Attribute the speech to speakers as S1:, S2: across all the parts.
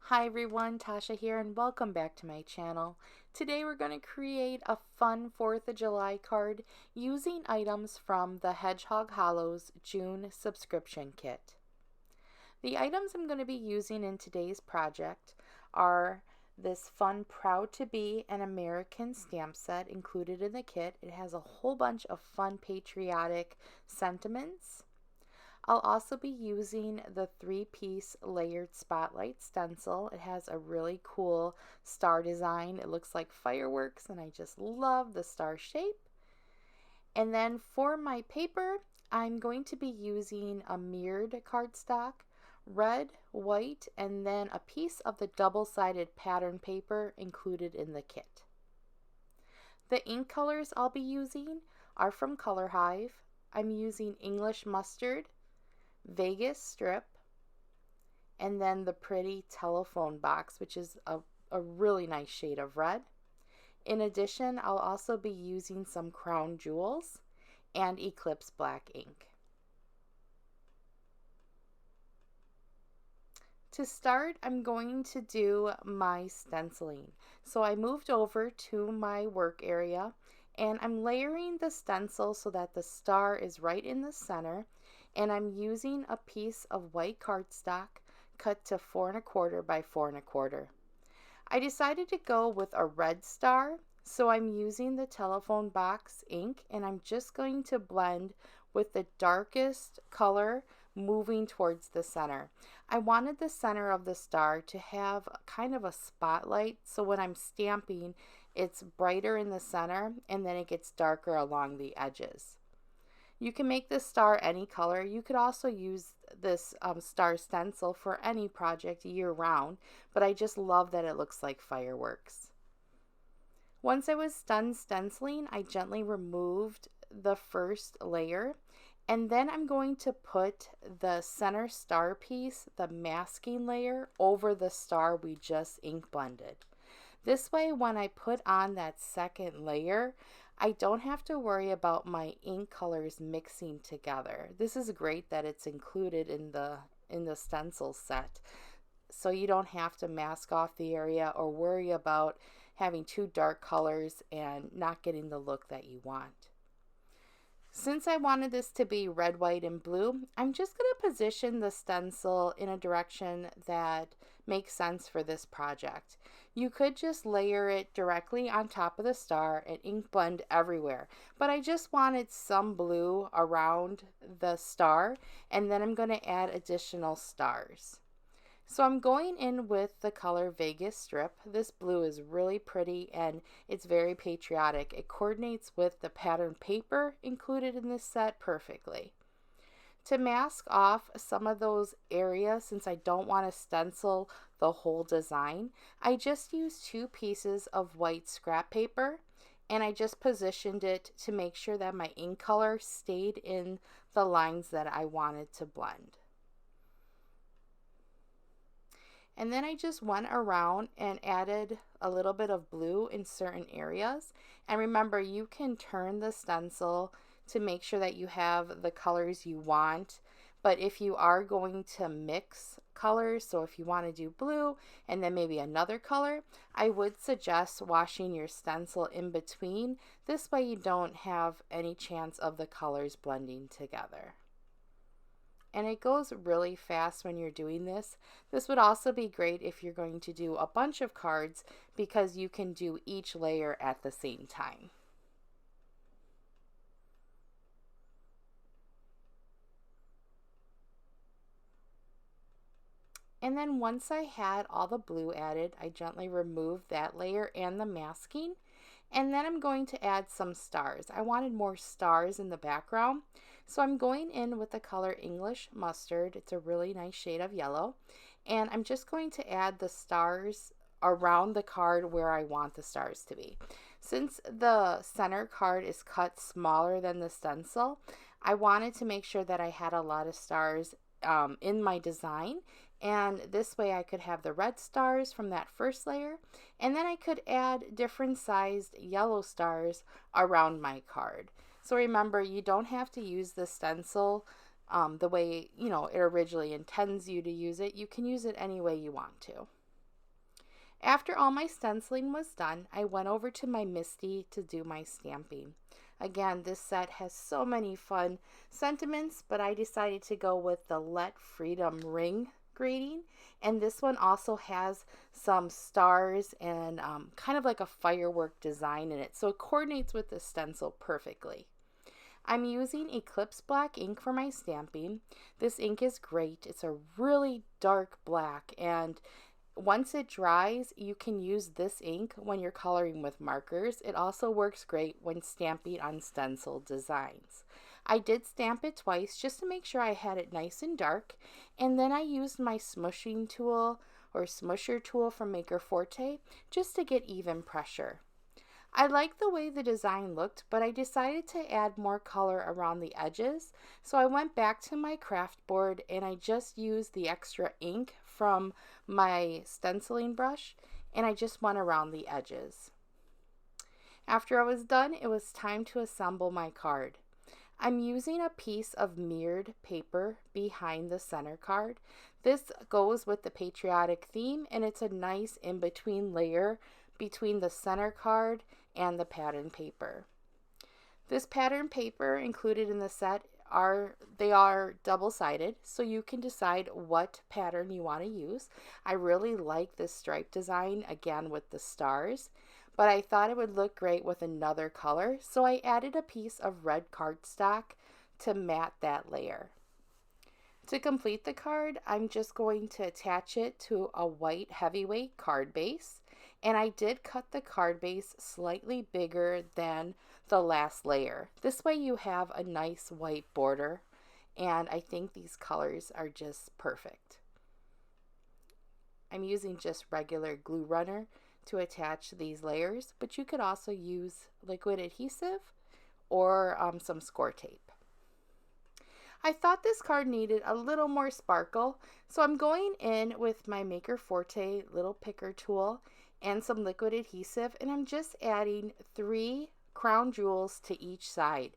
S1: Hi everyone, Tasha here and welcome back to my channel. Today we're going to create a fun 4th of July card using items from the Hedgehog Hollows June subscription kit. The items I'm going to be using in today's project are this fun Proud to Be an American stamp set included in the kit. It has a whole bunch of fun patriotic sentiments. I'll also be using the 3-piece layered spotlight stencil. It has a really cool star design. It looks like fireworks and I just love the star shape. And then for my paper, I'm going to be using a mirrored cardstock, red, white, and then a piece of the double-sided pattern paper included in the kit. The ink colors I'll be using are from Color Hive. I'm using English Mustard, Vegas Strip, and then the pretty telephone box, which is a really nice shade of red. In addition, I'll also be using some crown jewels and Eclipse black ink. To start, I'm going to do my stenciling. So I moved over to my work area and I'm layering the stencil so that the star is right in the center, and I'm using a piece of white cardstock cut to 4 1/4 by 4 1/4. I decided to go with a red star, so I'm using the telephone box ink and I'm just going to blend with the darkest color moving towards the center. I wanted the center of the star to have kind of a spotlight, so when I'm stamping, it's brighter in the center and then it gets darker along the edges. You can make this star any color. You could also use this star stencil for any project year round, but I just love that it looks like fireworks. Once I was done stenciling, I gently removed the first layer, and then I'm going to put the center star piece, the masking layer, over the star we just ink blended. This way, when I put on that second layer, I don't have to worry about my ink colors mixing together. This is great that it's included in the stencil set, so you don't have to mask off the area or worry about having too dark colors and not getting the look that you want. Since I wanted this to be red, white, and blue, I'm just going to position the stencil in a direction that makes sense for this project. You could just layer it directly on top of the star and ink blend everywhere, but I just wanted some blue around the star, and then I'm going to add additional stars. So I'm going in with the color Vegas Strip. This blue is really pretty and it's very patriotic. It coordinates with the pattern paper included in this set perfectly. To mask off some of those areas, since I don't want to stencil the whole design, I just used 2 pieces of white scrap paper and I just positioned it to make sure that my ink color stayed in the lines that I wanted to blend. And then I just went around and added a little bit of blue in certain areas. And remember, you can turn the stencil to make sure that you have the colors you want. But if you are going to mix colors, so if you want to do blue and then maybe another color, I would suggest washing your stencil in between. This way you don't have any chance of the colors blending together. And it goes really fast when you're doing this. This would also be great if you're going to do a bunch of cards because you can do each layer at the same time. And then once I had all the blue added, I gently removed that layer and the masking. And then I'm going to add some stars. I wanted more stars in the background, so I'm going in with the color English Mustard. It's a really nice shade of yellow, and I'm just going to add the stars around the card where I want the stars to be. Since the center card is cut smaller than the stencil, I wanted to make sure that I had a lot of stars in my design, and this way I could have the red stars from that first layer, and then I could add different sized yellow stars around my card. So remember, you don't have to use the stencil the way it originally intends you to use it. You can use it any way you want to. After all my stenciling was done, I went over to my Misty to do my stamping. Again, this set has so many fun sentiments, but I decided to go with the Let Freedom Ring grading. And this one also has some stars and kind of like a firework design in it. So it coordinates with the stencil perfectly. I'm using Eclipse Black ink for my stamping. This ink is great. It's a really dark black, and once it dries, you can use this ink when you're coloring with markers. It also works great when stamping on stenciled designs. I did stamp it twice just to make sure I had it nice and dark, and then I used my smushing tool or smusher tool from Maker Forte just to get even pressure. I liked the way the design looked, but I decided to add more color around the edges. So I went back to my craft board and I just used the extra ink from my stenciling brush and I just went around the edges. After I was done, it was time to assemble my card. I'm using a piece of mirrored paper behind the center card. This goes with the patriotic theme and it's a nice in-between layer between the center card and the pattern paper. This pattern paper included in the set are double-sided, so you can decide what pattern you want to use. I really like this stripe design, again with the stars, but I thought it would look great with another color, so I added a piece of red cardstock to mat that layer. To complete the card, I'm just going to attach it to a white heavyweight card base, and I did cut the card base slightly bigger than the last layer. This way you have a nice white border, and I think these colors are just perfect. I'm using just regular glue runner to attach these layers, but you could also use liquid adhesive or some score tape. I thought this card needed a little more sparkle, so I'm going in with my Maker Forte little picker tool and some liquid adhesive, and I'm just adding 3 crown jewels to each side.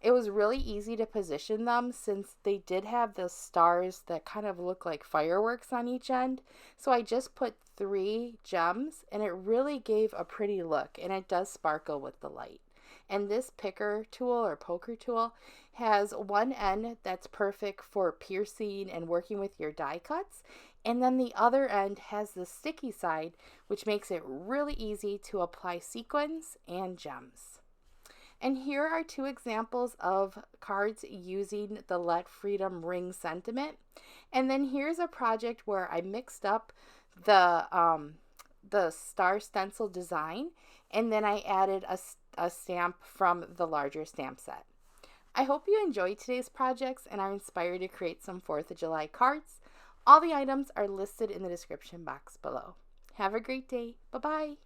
S1: It was really easy to position them since they did have the stars that kind of look like fireworks on each end. So I just put 3 gems and it really gave a pretty look, and it does sparkle with the light. And this picker tool or poker tool has one end that's perfect for piercing and working with your die cuts. And then the other end has the sticky side, which makes it really easy to apply sequins and gems. And here are 2 examples of cards using the Let Freedom Ring sentiment. And then here's a project where I mixed up the star stencil design, and then I added a stamp from the larger stamp set. I hope you enjoyed today's projects and are inspired to create some 4th of July cards. All the items are listed in the description box below. Have a great day. Bye-bye.